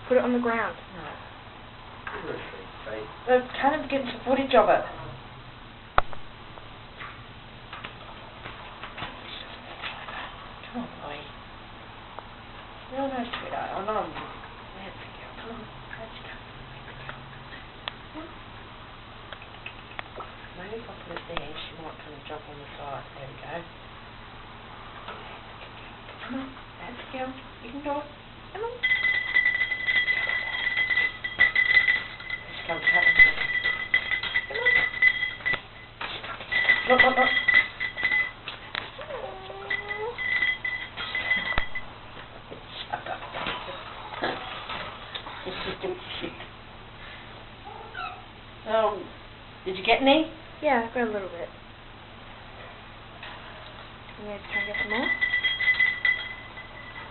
Put it on the ground. No. Callum's getting some footage of it. Come on, boy. No, sweetheart. Oh, no. Let's go. Come on. Let's go. Maybe if I put it there, she might kind of jump on the side. There we go. Come on. Let's go. You can do it. Come on. Let's go, Callum. Come on. Look, look, look. Oh, did you get any? Yeah, I got a little bit. Yeah, can I get some more?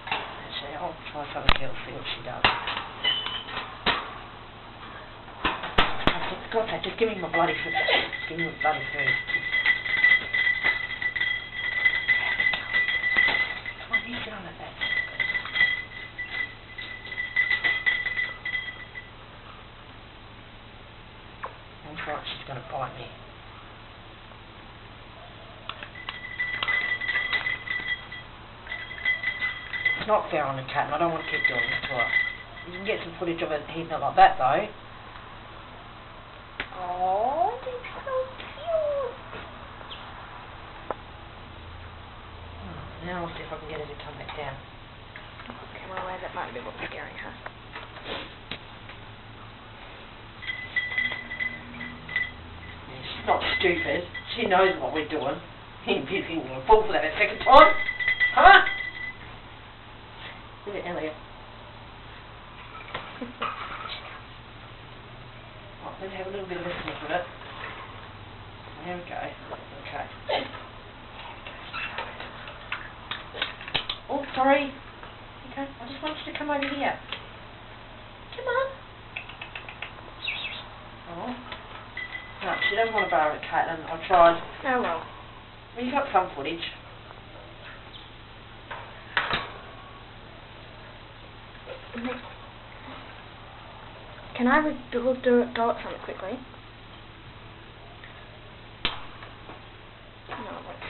Actually, I'll try something else, see what she does. For God's sake, just give me my bloody food. Just give me my bloody food. Come on, you sit on it, that's good. I'm sure she's going to bite me. It's not fair on the cat, and I don't want to keep doing this to her. You can get some footage of it heating up like that, though. Oh, it's so cute. Now I'll see if I can get her to come back down. Okay, well, that might be what's scaring her. She's not stupid. She knows what we're doing. He's going to fall for that a second time. Huh? Look at Elliot. Oh, let's have a little bit of a sniff of it. There we go. Okay. Oh, sorry. Okay, I just want you to come over here. Come on. Oh. No, she doesn't want to borrow it, Caitlin. I tried. Oh well. Well, you got some footage. Can I go at something quickly?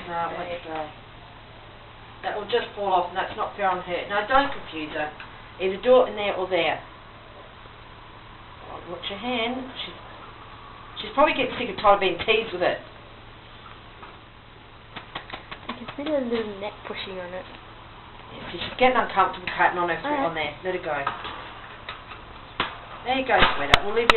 No, wait today. That will just fall off, and that's not fair on her. No, don't confuse her. Either do it in there or there. Oh, watch your hand. She's probably getting sick and tired of being teased with it. I can feel a little neck pushing on it. Yeah, so she's getting uncomfortable, Caitlin, on her foot on there. Let her go. There you go, sweetheart. We'll leave you.